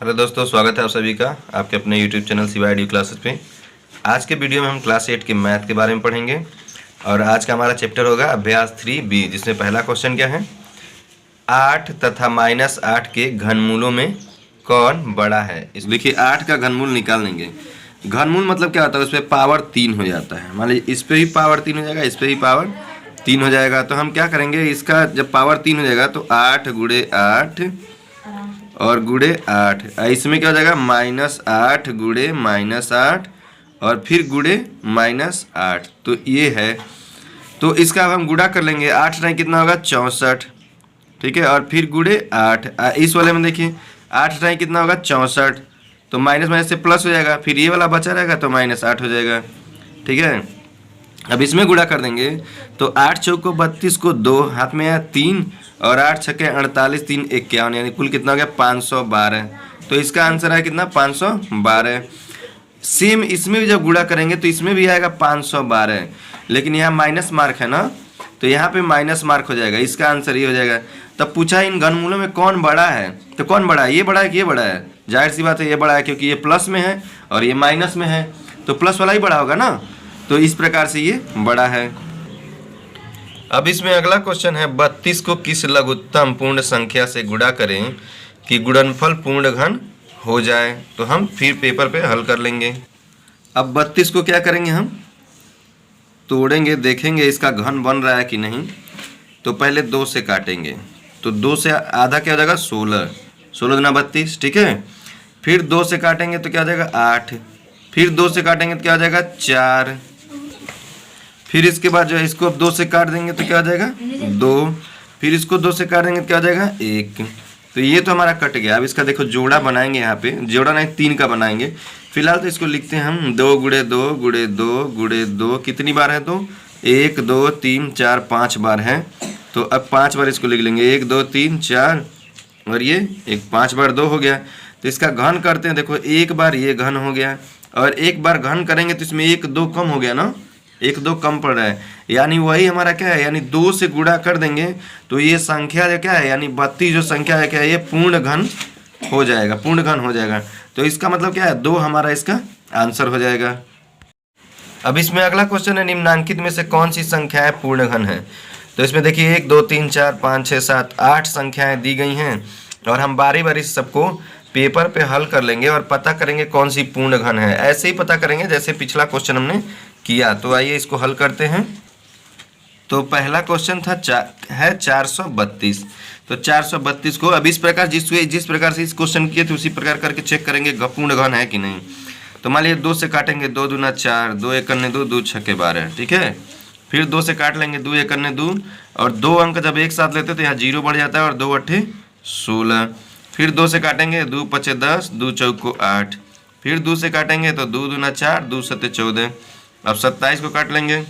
Hello दोस्तों, स्वागत है आप सभी का आपके अपने यूट्यूब चैनल CYDU क्लासेस पे। आज के वीडियो में हम क्लास 8 के मैथ के बारे में पढ़ेंगे और आज का हमारा चैप्टर होगा अभ्यास 3B, जिसमें पहला क्वेश्चन क्या है, 8 तथा -8 के घनमूलों में कौन बड़ा है। इस देखिए 8 का घनमूल निकाल लेंगे। घनमूल मतलब क्या होता है, उस पर पावर 3 हो जाता है। मान लीजिए इस पर भी पावर 3 हो जाएगा, इस पर भी पावर 3 हो जाएगा। तो हम क्या करेंगे, इसका जब पावर 3 हो जाएगा तो 8 गुणे 8 और गुणे 8, इसमें क्या हो जाएगा -8 गुणे -8 और फिर गुणे -8। तो ये है, तो इसका अब हम गुणा कर लेंगे। 8 नहीं कितना होगा 64, ठीक है। और फिर गुणे 8, इस वाले में देखिए 8 नहीं कितना होगा 64, तो माइनस माइनस से प्लस हो जाएगा, फिर ये वाला बचा रहेगा तो -8 हो जाएगा, ठीक है। अब इसमें गुणा कर देंगे तो 8 चौको 32 को 2 हाथ में आया 3 और 8 छक्के 48 3 51, यानी कुल कितना हो गया 512। तो इसका आंसर है कितना 512। सेम इसमें भी जब गुणा करेंगे तो इसमें भी आएगा 512, लेकिन यहाँ माइनस मार्क है ना, तो यहाँ पे माइनस मार्क हो जाएगा। इसका आंसर ये हो जाएगा। तब पूछा इन घनमूलों में कौन बड़ा है, तो कौन बड़ा है, ये बड़ा है कि ये बड़ा है। जाहिर सी बात है ये बड़ा है, क्योंकि ये प्लस में है और ये माइनस में है, तो प्लस वाला ही बड़ा होगा ना। तो इस प्रकार से ये बड़ा है। अब इसमें अगला क्वेश्चन है, 32 को किस लघुत्तम पूर्ण संख्या से गुणा करें कि गुणनफल पूर्ण घन हो जाए। तो हम फिर पेपर पे हल कर लेंगे। अब 32 को क्या करेंगे, हम तोड़ेंगे, देखेंगे इसका घन बन रहा है कि नहीं। तो पहले 2 से काटेंगे, तो 2 से आधा क्या हो जाएगा 16, 16 गुना 32, ठीक है। फिर 2 से काटेंगे तो क्या हो जाएगा 8, फिर 2 से काटेंगे तो क्या हो जाएगा 4, फिर इसके बाद जो है इसको अब 2 से काट देंगे तो क्या हो जाएगा 2, फिर इसको 2 से काट देंगे तो क्या हो जाएगा 1। तो ये तो हमारा कट गया। अब इसका देखो जोड़ा बनाएंगे, यहाँ पे जोड़ा नहीं 3 का बनाएंगे। फिलहाल तो इसको लिखते हैं हम 2 गुणे 2 गुणे 2 गुणे 2, कितनी बार है तो 1 2 3 4 5 बार है। तो अब 5 बार इसको लिख लेंगे, 1 2 3 4 और ये 5 बार 2 हो गया। तो इसका घन करते हैं, देखो 1 बार ये घन हो गया और 1 बार घन करेंगे तो इसमें 1 2 कम हो गया ना, 1 2 कम पड़ रहा है, यानी वही हमारा क्या है, यानी 2 से गुणा कर देंगे तो ये संख्या जो क्या है, यानी 32 जो संख्या है क्या है, ये पूर्ण घन हो जाएगा, पूर्ण घन हो जाएगा। तो इसका मतलब क्या है 2 हमारा इसका आंसर हो जाएगा। अब इसमें अगला क्वेश्चन है, निम्नांकित में से कौन सी संख्याएं पूर्ण घन है। तो इसमें देखिए 1 2 3 4 5 6 7 8 संख्याएं दी गई हैं और हम बारी बारी सबको पेपर पे हल कर लेंगे और पता करेंगे कौन सी पूर्ण घन है। ऐसे ही पता करेंगे जैसे पिछला क्वेश्चन हमने किया। तो आइए इसको हल करते हैं। तो पहला क्वेश्चन था 432। तो 432 को अब इस प्रकार जिस प्रकार से इस क्वेश्चन किए थे उसी प्रकार करके चेक करेंगे पूर्ण घन है कि नहीं। तो मान लीजिए 2 से काटेंगे, 2 दूना 4, 2 एक करने 2, 2 छक्के 12, ठीक है। फिर 2 से काट लेंगे, 2 एक करने 2 और 2 अंक जब एक साथ लेते तो यहाँ 0 बढ़ जाता है और 2 अट्ठे 16। फिर 2 से काटेंगे, 2 पचे 10, 2 चौको 8। फिर 2 से काटेंगे तो 2 दूना 4, 2 सत्ते 14। अब 27 को काट लेंगे,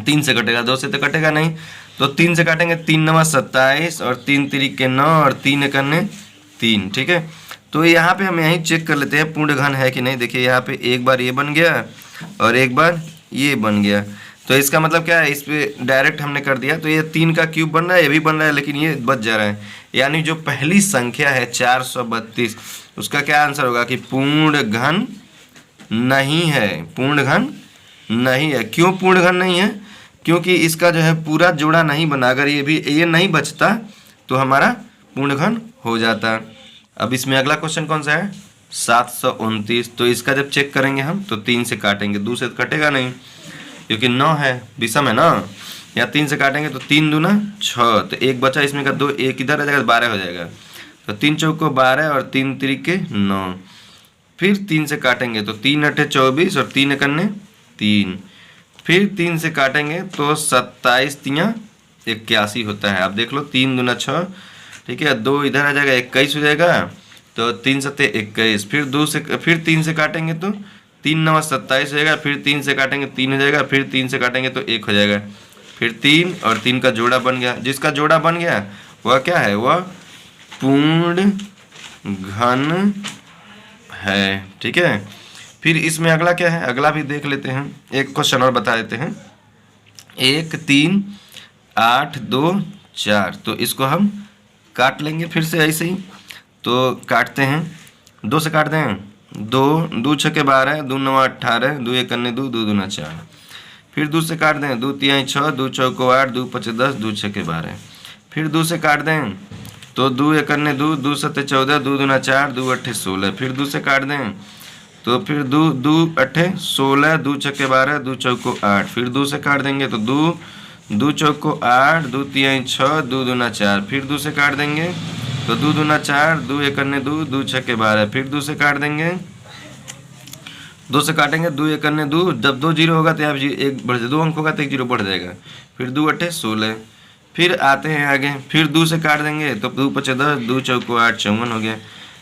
3 से कटेगा, 2 से तो कटेगा नहीं, तो 3 से काटेंगे, 3 नवा 27 और 3 तिरिक 9 और 3 एकन्ने 3, ठीक है। तो यहाँ पे हम यहीं चेक कर लेते हैं पूर्ण घन है कि नहीं। देखिए यहाँ पे एक बार ये बन गया और एक बार ये बन गया। तो इसका मतलब क्या है, इस पर डायरेक्ट हमने कर दिया तो ये 3 का क्यूब बन रहा है, ये भी बन रहा है, लेकिन ये बच जा रहा है। यानी जो पहली संख्या है 432, उसका क्या आंसर होगा कि पूर्ण घन नहीं है, पूर्ण घन नहीं है। क्यों पूर्ण घन नहीं है, क्योंकि इसका जो है पूरा जोड़ा नहीं बना। अगर ये नहीं बचता तो हमारा पूर्ण घन हो जाता। अब इसमें अगला क्वेश्चन कौन सा है, 729। तो इसका जब चेक करेंगे हम तो 3 से काटेंगे, 2 से कटेगा नहीं क्योंकि 9 है, विषम है ना। या 3 से काटेंगे तो 3 दूना 6, तो एक बचा इसमें का 2, एक इधर आ जाएगा 12 हो जाएगा। तो 3 चौको 12 और 3 तिरिके 9। फिर 3 से काटेंगे तो 3 अट्ठे 24 और 3 एकन्ने 3। फिर 3 से काटेंगे तो 27 तियाँ 81 होता है। आप देख लो 3 दूना 6, ठीक है, 2 इधर आ जाएगा 21 हो जाएगा, तो 3 सत्ते 21। फिर 3 से काटेंगे तो 3 नवा 27 हो जाएगा, फिर 3 से काटेंगे 3 हो जाएगा, फिर 3 से काटेंगे तो 1 हो जाएगा। फिर 3 और 3 का जोड़ा बन गया। जिसका जोड़ा बन गया वह क्या है, वह पूर्ण घन है, ठीक है। फिर इसमें अगला क्या है, अगला भी देख लेते हैं, एक क्वेश्चन और बता देते हैं। 1 3 8 2 4, तो इसको हम काट लेंगे फिर से ऐसे ही। तो काटते हैं, 2 से काट दें, 2 2 छके 12, 2 9 18, 2 1 2, 2 दूना 4। फिर 2 से काट दें, 2 3 6, 2 चौको 8, 2 5 10, 2 छके 12। फिर 2 से काट दें तो 2 1 2, 2 7 14, 2 दूना 4, 2 8 16। फिर 2 से काट दें तो फिर 2 2 8 16, 2 छके 12, 2 चौको 8। फिर 2 से काट देंगे तो 2 2 चौको 8, 2 3 6, 2 दूना 4। फिर 2 से काट देंगे तो 2 दूना 4, 2 1 2, 2 छके 12। फिर 2 से काट देंगे, 2 से काटेंगे, 2 1 2, जब 2 जीरो होगा तो यहाँ एक बढ़ जाए, 2 अंक होगा तो 1 जीरो बढ़ जाएगा। फिर 2 8 16। फिर आते हैं आगे, फिर 2 से काट देंगे तो 2 5 10, 2 चौको 8 54 हो गया।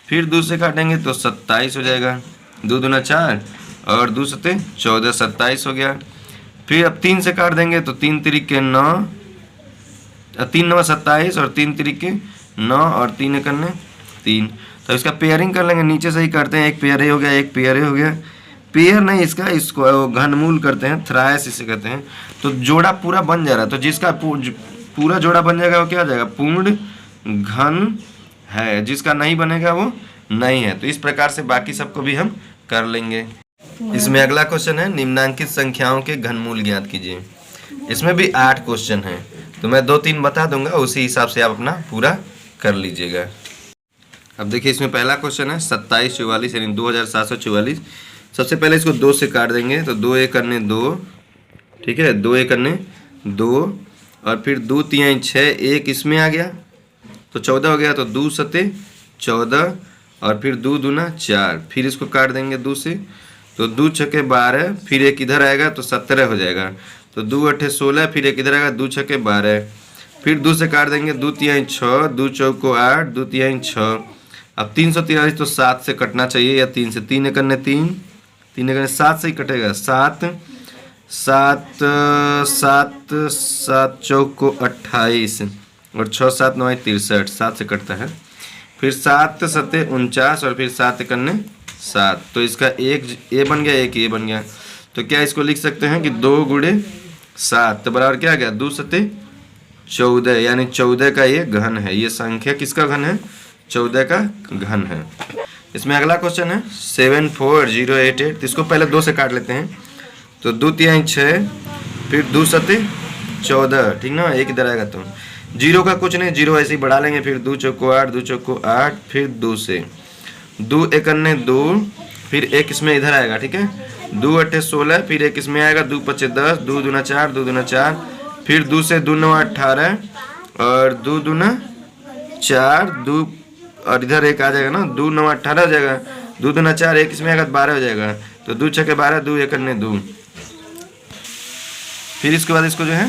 फिर 2 से काटेंगे तो 27 हो जाएगा, 2 दूना 4 और 2 सते 14, 27 हो गया। फिर अब 3 से काट देंगे तो 3 तिरिके 9, 3 9 27 और 3 तिरिके 9 और 3 1 3। तो इसका पेयरिंग कर लेंगे, नीचे से ही करते हैं, एक पेयर हो गया, एक पेयर हो गया। पेयर नहीं, इसको घनमूल करते हैं, थ्राइस इसे कहते हैं। तो जोड़ा पूरा बन जा रहा है, तो जिसका पूरा जोड़ा बन जाएगा वो क्या हो जाएगा, पूर्ण घन है। जिसका नहीं बनेगा वो नहीं है। तो इस प्रकार से बाकी सबको भी हम कर लेंगे। इसमें अगला क्वेश्चन है, निम्नांकित संख्याओं के घनमूल ज्ञात कीजिए। इसमें भी 8 क्वेश्चन हैं, तो मैं 2-3 बता दूंगा, उसी हिसाब से आप अपना पूरा कर लीजिएगा। अब देखिए, इसमें पहला क्वेश्चन है 2744 यानी 2744। सबसे पहले इसको 2 से काट देंगे तो 2 1 2, ठीक है, 2 1 2 और फिर 2 3 6, 1 इसमें आ गया तो 14 हो गया, तो 2 7 14 और फिर 2 दूना 4। फिर इसको काट देंगे 2 से तो 2 छके 12, फिर एक इधर आएगा तो 17 हो जाएगा, तो 2 8 16, फिर एक इधर आएगा 2 छके 12। फिर 2 से काट देंगे, 2 3 6, 2 चौको 8, 2 3 6। अब 343 तो 7 से कटना चाहिए या 3 से, 3 1 3, 3 1 7 से ही कटेगा, 7 7 7 7 चौको 28 और 6 7 9 63, 7 से कटता है। फिर 7 7 49 और फिर 7 1 7। तो इसका एक ए बन गया, एक ए बन गया। तो क्या इसको लिख सकते हैं कि 2 गुणे 7 तो बराबर क्या आ गया, 2 7 14, यानी 14 का ये घन है। ये संख्या किसका घन है, 14 का घन है। इसमें अगला क्वेश्चन है 74088। इसको पहले 2 से काट लेते हैं तो 2 3 6, फिर 2 7 14, ठीक ना, एक इधर आएगा तो जीरो का कुछ नहीं, जीरो ऐसे ही बढ़ा लेंगे। फिर 2 चौको 8, 2 चौको 8, फिर 2 से 2 1 2, फिर एक इसमें इधर आएगा, ठीक है, 2 8 16, फिर एक इसमें आएगा 2 5 10, 2 दूना 4, 2 दूना 4, फिर 2 से 2 9 18 और 2 दूना 4, 2 और इधर एक आ जाएगा ना, 2 9 18 हो जाएगा, 2 दूना 4, एक इसमें आएगा 12 हो जाएगा, तो 2 छके 12, 2 1 2। फिर इसके बाद इसको जो है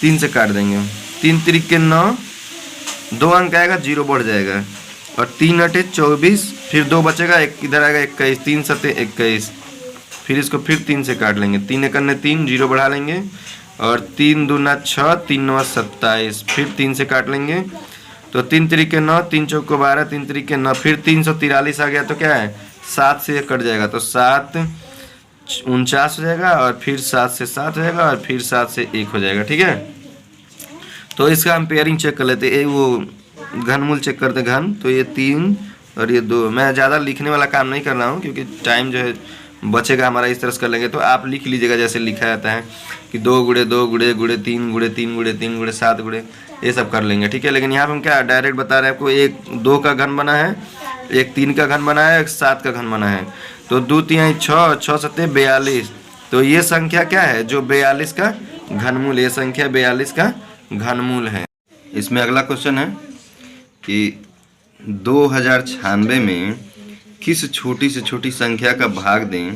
3 से काट देंगे, 3 तिरिके 9, 2 अंक आएगा, 0 बढ़ जाएगा और 3 8 24, फिर 2 बचेगा, एक इधर आएगा 21, 3 7 21। फिर इसको फिर 3 से काट लेंगे, 3 1 3, 0 बढ़ा लेंगे और 3 दूना 6, 3 9 27। फिर 3 से काट लेंगे तो 3 तिरिके 9, 3 चौको 12, 3 तिरिके 9, फिर 343 आ गया, तो क्या है 7 से कट जाएगा, तो 7 49 हो जाएगा और फिर 7 से 7 हो जाएगा और फिर 7 से 1 हो जाएगा, ठीक है। तो इसका हम पेयरिंग चेक कर लेते हैं, वो घनमूल चेक करते घन। तो ये 3 और ये 2, मैं ज़्यादा लिखने वाला काम नहीं कर रहा हूँ क्योंकि टाइम जो है बचेगा हमारा, इस तरह से कर लेंगे। तो आप लिख लीजिएगा जैसे लिखा जाता है कि 2 गुणे 2 गुणे गुणे 3 गुणे 3 गुणे 3 गुणे 7 गुणे, ये सब कर लेंगे, ठीक है। लेकिन यहाँ पर हम क्या डायरेक्ट बता रहे हैं आपको, एक 2 का घन बना है, एक 3 का घन बना है, एक 7 का घन बना है। तो 2 3 6, 6 7 42। तो ये संख्या क्या है, जो 42 का घनमूल, ये संख्या 42 का घनमूल है। इसमें अगला क्वेश्चन है कि 2096 में किस छोटी से छोटी संख्या का भाग दें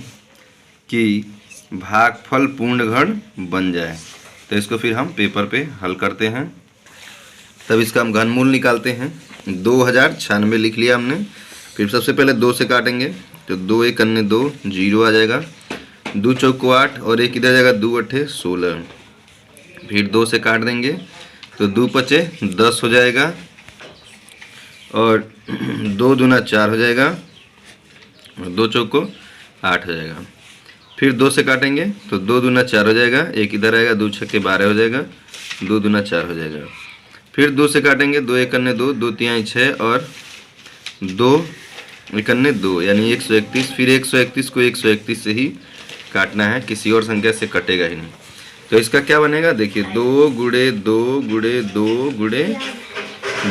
कि भागफल पूर्ण घन बन जाए। तो इसको फिर हम पेपर पे हल करते हैं, तब इसका हम घनमूल निकालते हैं। 2096 लिख लिया हमने। फिर सबसे पहले 2 से काटेंगे तो 2 1 2, 0 आ जाएगा, 2 चौको 8 और एक इधर जाएगा 2 8 16। फिर 2 से काट देंगे तो 2 5 10 हो जाएगा और 2 दूना 4 हो जाएगा और 2 चौको 8 हो जाएगा। फिर 2 से काटेंगे तो 2 दूना 4 हो जाएगा, एक इधर आएगा, 2 छक्के 12 हो जाएगा, 2 दूना 4 हो जाएगा। फिर 2 से काटेंगे, 2 1 2, 2 3 6 और 2 इकन्ने 2 यानी 131। फिर 131 को 131 से ही काटना है, किसी और संख्या से कटेगा ही नहीं। तो इसका क्या बनेगा देखिए, 2 गुणे 2 गुणे 2 गुणे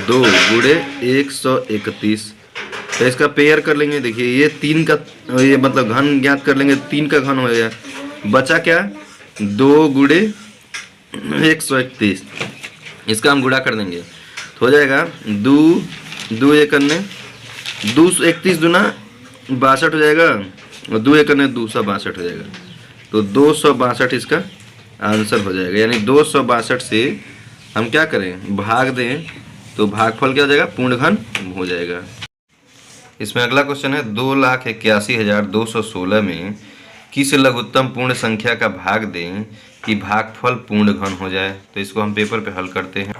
2 गुणे 131। तो इसका पेयर कर लेंगे। देखिए ये 3 का, ये मतलब घन ज्ञात कर लेंगे, 3 का घन हो गया। बचा क्या, 2 गुणे 131। इसका हम गुणा कर देंगे तो हो जाएगा 2 1 231 दूना 62 हो जाएगा, और 2 1 262 हो जाएगा। तो 262 इसका आंसर हो जाएगा। यानी 262 से हम क्या करें, भाग दें, तो भागफल क्या हो जाएगा, पूर्ण घन हो जाएगा। इसमें अगला क्वेश्चन है, 2,81,216 में किस लघुत्तम पूर्ण संख्या का भाग दें कि भागफल पूर्ण घन हो जाए। तो इसको हम पेपर पे हल करते हैं।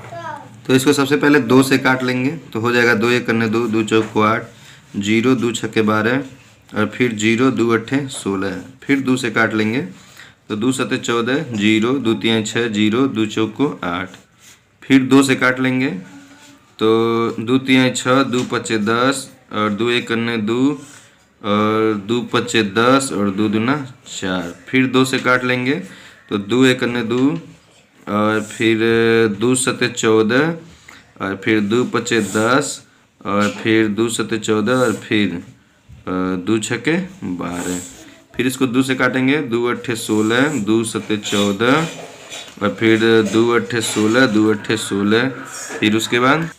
तो इसको सबसे पहले 2 से काट लेंगे तो हो जाएगा 2 1 2 2 चौक 8, 0 2 6 12, और फिर 0 2 8 16। फिर 2 से काट लेंगे तो 2 7 14, 0 2 3 6, 0 2 चौक 8। फिर 2 से काट लेंगे तो 2 3 6, 2 5 10, और 2 1 2, और 2 5 10, और 2 2 4। फिर 2 से काट लेंगे तो 2 1 2, और फिर 2 7 14, और फिर 2 5 10, और फिर 2 7 14, और फिर 2 6 12। फिर इसको 2 से काटेंगे, 2 8 16, 2 7 14, और फिर 2 8 16, 2 8 16। फिर उसके बाद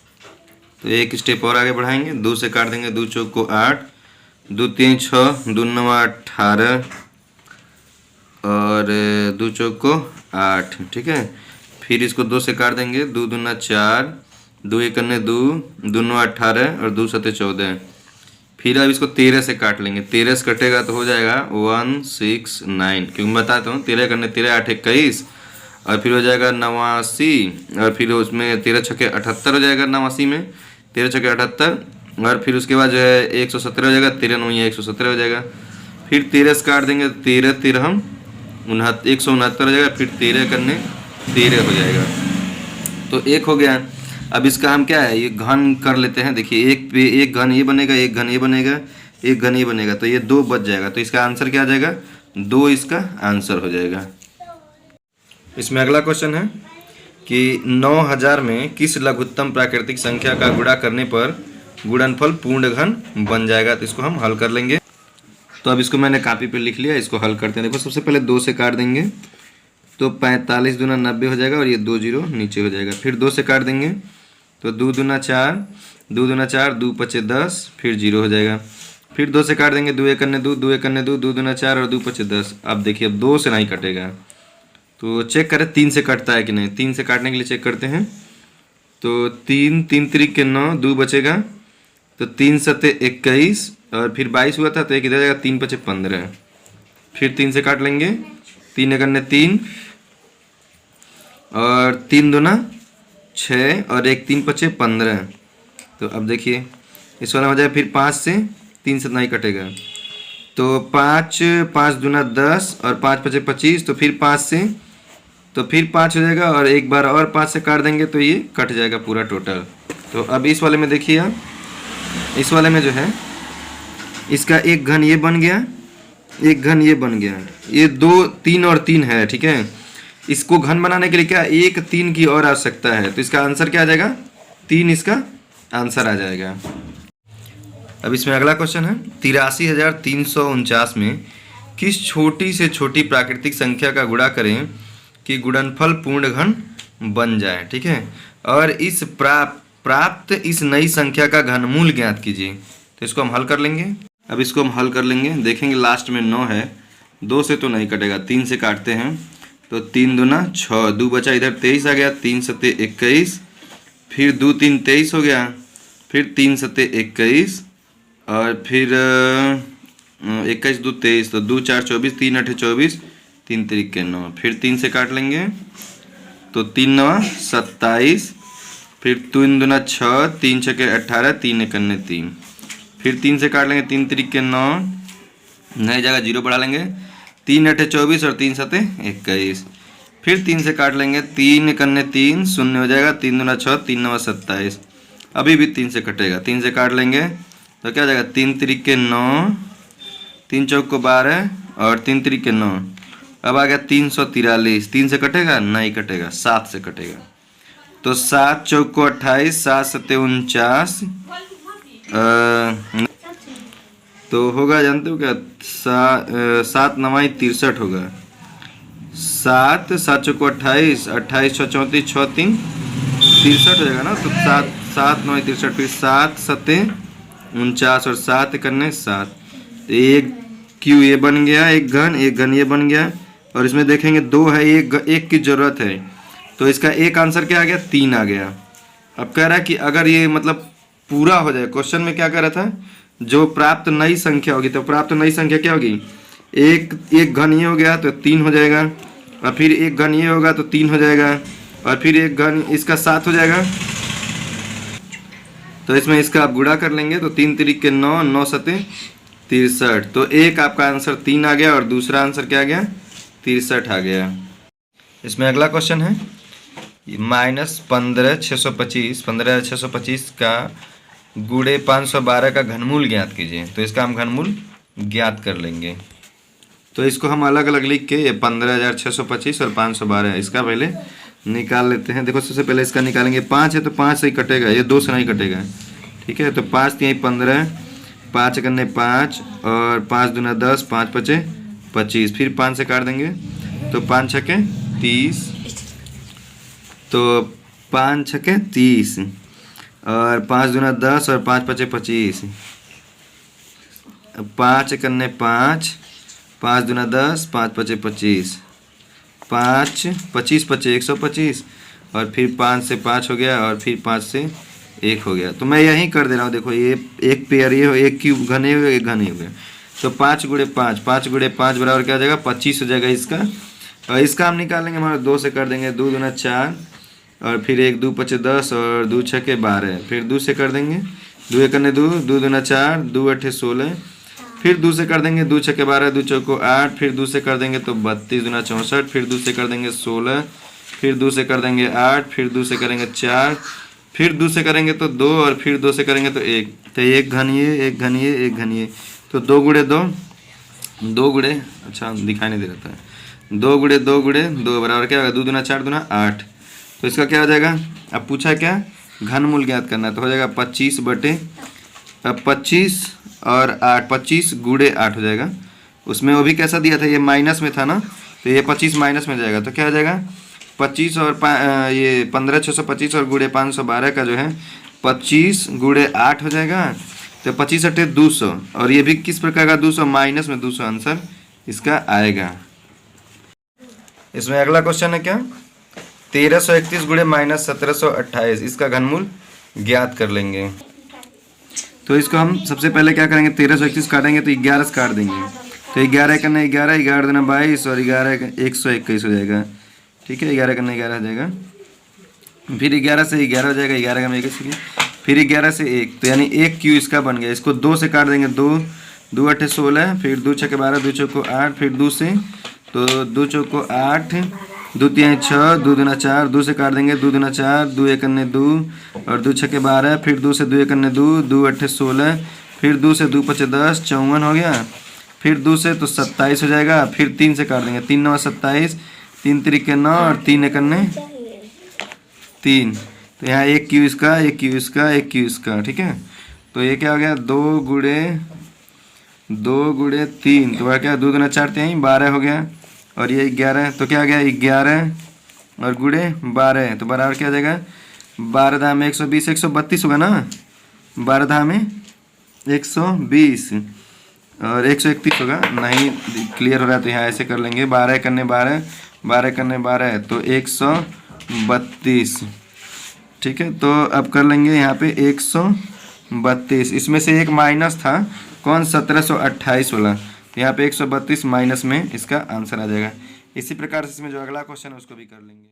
तो एक स्टेप और आगे बढ़ाएंगे, 2 से काट देंगे, 2 चौक 8, 2 3 6, 2 9 18, और 2 चौक 8। ठीक है। फिर इसको 2 से काट देंगे, 2 2 4, 2 1 2, 2 9 18, और 2 7 14। फिर अब इसको 13 से काट लेंगे, 13 से कटेगा तो हो जाएगा 169, क्योंकि बताता हूँ 13 करने 13 8 21, और फिर हो जाएगा 89, और फिर उसमें 13 छक्के 78 हो जाएगा 89 में, 13 छक्के 78, और फिर उसके बाद जो है 117 हो जाएगा, 13 9 117 हो जाएगा। फिर 13 से काट देंगे, 13 13 हम 169 हो जाएगा। फिर 13 करने 13 हो जाएगा, तो 1 हो गया। अब इसका हम क्या है, ये घन कर लेते हैं। देखिए एक पे एक घन ये बनेगा, एक घन ये बनेगा, एक घन ये बनेगा, तो ये 2 बच जाएगा। तो इसका आंसर क्या आ जाएगा, 2 इसका आंसर हो जाएगा। इसमें अगला क्वेश्चन है कि 9000 में किस लघुत्तम प्राकृतिक संख्या का गुणा करने पर गुणनफल पूर्ण घन बन जाएगा। तो इसको हम हल कर लेंगे। तो अब इसको मैंने कॉपी पे लिख लिया, इसको हल करते हैं। देखो सबसे पहले 2 से काट देंगे तो 45 दूना 90 हो जाएगा, और ये 2 0 नीचे हो जाएगा। फिर 2 से काट देंगे तो 2 दूना 4, 2 दूना 4, 2 5 10, फिर 0 हो जाएगा। फिर 2 से काट देंगे, 2 1 2, 2 1 2, 2 दूना 4, और 2 5 10। अब देखिए अब 2 से नहीं कटेगा, तो चेक करें 3 से कटता है कि नहीं। 3 से काटने के लिए चेक करते हैं। तो 3 3 त्रिक के 9, 2 बचेगा, तो 3 7 21, और फिर 22 हुआ था तो एक इधर जाएगा, 3 5 15। फिर 3 से काट लेंगे, 3 1 3, और 3 दूना 6, और 1 3 5 15। तो अब देखिए इस वाला हो जाए, फिर 5 से 3 से नहीं कटेगा, तो 5 5 दूना 10, और 5 5 25। तो फिर 5 से, तो फिर 5 हो जाएगा, और एक बार और 5 से काट देंगे तो ये कट जाएगा पूरा टोटल। तो अब इस वाले में देखिए आप, इस वाले में जो है इसका एक घन ये बन गया, एक घन ये बन गया, ये 2 3 और 3 है। ठीक है। इसको घन बनाने के लिए क्या 1 3 की और आवश्यकता है, तो इसका आंसर क्या आ जाएगा, 3 इसका आंसर आ जाएगा। अब इसमें अगला क्वेश्चन है, 83,349 में किस छोटी से छोटी प्राकृतिक संख्या का गुणा करें कि गुणनफल पूर्ण घन बन जाए। ठीक है। और इस प्राप्त इस नई संख्या का घनमूल ज्ञात कीजिए। तो इसको हम हल कर लेंगे। अब इसको हम हल कर लेंगे, देखेंगे लास्ट में 9 है, 2 से तो नहीं कटेगा, 3 से काटते हैं, तो 3 दूना 6, 2 बचा, इधर 23 आ गया, 3 7 21, फिर 2 3 23 हो गया, फिर 3 7 21, और फिर 21 2 23, तो 2 4 24, 3 8 24, 3 3 के 9। फिर 3 से काट लेंगे तो 3 9 27, फिर 3 दूना 6, 3 6 18, 3 1 3। फिर 3 से काट लेंगे, 3 3 के 9, नई जगह 0 बढ़ा लेंगे, 3 8 24, और 3 7 21। फिर 3 से काट लेंगे, 3 1 3, 0 हो जाएगा, 3 दूना 6, 3 9 27। अभी भी 3 से कटेगा, 3 से काट लेंगे तो क्या हो जाएगा 3 तिरिके 9, 3 चौक को 12 और 3 तिरिके 9। अब आ गया 343, 3 से कटेगा नहीं कटेगा, 7 से कटेगा। तो 7 चौक को 28, 7 सत्ते 49, तो होगा जानते हो क्या, 7 9 63 होगा। 7 7 चौक को 28, 28 6 34, 6 3 63 हो जाएगा ना। तो 7 7 9 63, फिर 7 सत्ते 49 और 7 करने 7। तो एक क्यू ये बन गया, एक घन ये बन गया। और इसमें देखेंगे 2 है, एक की ज़रूरत है, तो इसका एक आंसर क्या आ गया, 3 आ गया। अब कह रहा है कि अगर ये मतलब पूरा हो जाए, क्वेश्चन में क्या कह रहा था, जो प्राप्त नई संख्या होगी, तो प्राप्त नई संख्या क्या होगी, एक घन ये हो गया तो 3 हो जाएगा, और फिर एक घन ये होगा तो 3 हो जाएगा, और फिर एक घन इसका 7 हो जाएगा। तो इसमें इसका आप गुणा कर लेंगे, तो 3 तिरिके 9, 9 सत्ते 63। तो एक आपका आंसर 3 आ गया और दूसरा आंसर क्या आ गया, 63 आ गया। इसमें अगला क्वेश्चन है -15,625, 15,625 का गुणे 512 का घनमूल ज्ञात कीजिए। तो इसका हम घनमूल ज्ञात कर लेंगे। तो इसको हम अलग अलग लिख के, ये 15,625 और 512, इसका पहले निकाल लेते हैं। देखो सबसे पहले इसका निकालेंगे, 5 है तो 5 से ही कटेगा, ये 2 से नहीं कटेगा, ठीक है। तो 5 3 15, 5 करने 5 और 5 दूना 10, 5 पचे 25, फिर 5 से काट देंगे तो 5 छके 30, तो 5 छके 30 और 5 दूना 10 और 5 पचे 25, 5 करने 5, 5 दूना 10, 5 पचे 25, 5 25 पचे 125, और फिर 5 से 5 हो गया और फिर 5 से 1 हो गया। तो मैं यहीं कर दे रहा हूँ, देखो ये एक पेयर ये हो, एक क्यूब घने हो, एक घने हो गया। तो 5 गुणे 5, 5 गुणे 5 बराबर क्या हो जाएगा, 25 हो जाएगा इसका। और इसका हम निकालेंगे, हमारा 2 से कर देंगे, 2 दूना 4 और फिर 1 2 पचे 10 और 2 छके 12, फिर 2 से कर देंगे, 2 एक करने 2, 2 दूना 4, 2 अठे 16, फिर 2 से कर देंगे, 2 छके 12, 2 चौको 8, फिर 2 से कर देंगे तो 32 दूना 64, फिर 2 से कर देंगे 16, फिर 2 से कर देंगे 8, फिर 2 से करेंगे 4, फिर 2 से करेंगे तो 2 और फिर 2 से करेंगे तो 1। तो एक घन ये, एक घन ये, एक घन ये, तो 2 गुणे 2, 2 गुणे, अच्छा दिखाई नहीं दे रहा था, 2 गुणे 2 गुणे 2 बराबर क्या होगा, 2 दूना 4 दूना 8। तो इसका क्या हो जाएगा, अब पूछा क्या, घनमूल ज्ञात करना है, तो हो जाएगा 25 बटे, अब 25 और 8, 25 गुणे 8 हो जाएगा। उसमें वो भी कैसा दिया था, ये माइनस में था ना, तो ये 25 माइनस में जाएगा, तो क्या हो जाएगा 25 और ये 15,625 और गुणे 512 का जो है 25 गुणे 8 हो जाएगा। तो 25 अट्ठे 200, और ये भी किस प्रकार का 200, माइनस में 200 आंसर इसका आएगा। इसमें अगला क्वेश्चन है क्या, 1331 गुणे -1728, इसका घनमूल ज्ञात कर लेंगे। तो इसको हम सबसे पहले क्या करेंगे, 1331 काटेंगे तो 11 से काट देंगे, तो 11 करना 11, 11 दूना 22 और 11 121 हो जाएगा, ठीक है। 11 करना 11 हो जाएगा, फिर 11 से 11 हो जाएगा, 11 का 1, फिर 11 से 1, तो यानी 1 क्यू इसका बन गया। इसको 2 से काट देंगे, 2 2 अठे 16, फिर 2 छके 12, 2 चौको 8, फिर 2 से, तो 2 चौको 8, 2 3 6, 2 दूना 4, 2 से काट देंगे, 2 दूना 4, 2 एक करने 2 और 2 छके 12, फिर 2 से 2 एक करने 2, 2 अठे 16, फिर 2 से 2 पचे 10, 54 हो गया, फिर 2 से तो 27 हो जाएगा, फिर 3 से काट देंगे, 3 9 27, 3 तिरिके 9 और 3 एक करने 3, तो यहाँ 1 क्यू इसका, 1 क्यू इसका, 1 क्यू इसका, ठीक है। तो ये क्या हो गया, 2 गुणे 3, तो वह क्या 2 दूना 4 यहीं 12 हो गया, और ये 11, तो क्या आ गया 11 और गुणे 12, तो बराबर क्या आ जाएगा, 12 धाम में 120, 132 होगा ना, 12 धाम में 120 और 131 होगा, नहीं क्लियर हो रहा है तो यहाँ ऐसे कर लेंगे, 12 करने 12, 12 करने 12, तो 132, ठीक है। तो अब कर लेंगे यहाँ पे 132, इसमें से एक माइनस था, कौन, 1728 वाला, तो यहाँ पे 132 माइनस में इसका आंसर आ जाएगा। इसी प्रकार से इसमें जो अगला क्वेश्चन है उसको भी कर लेंगे।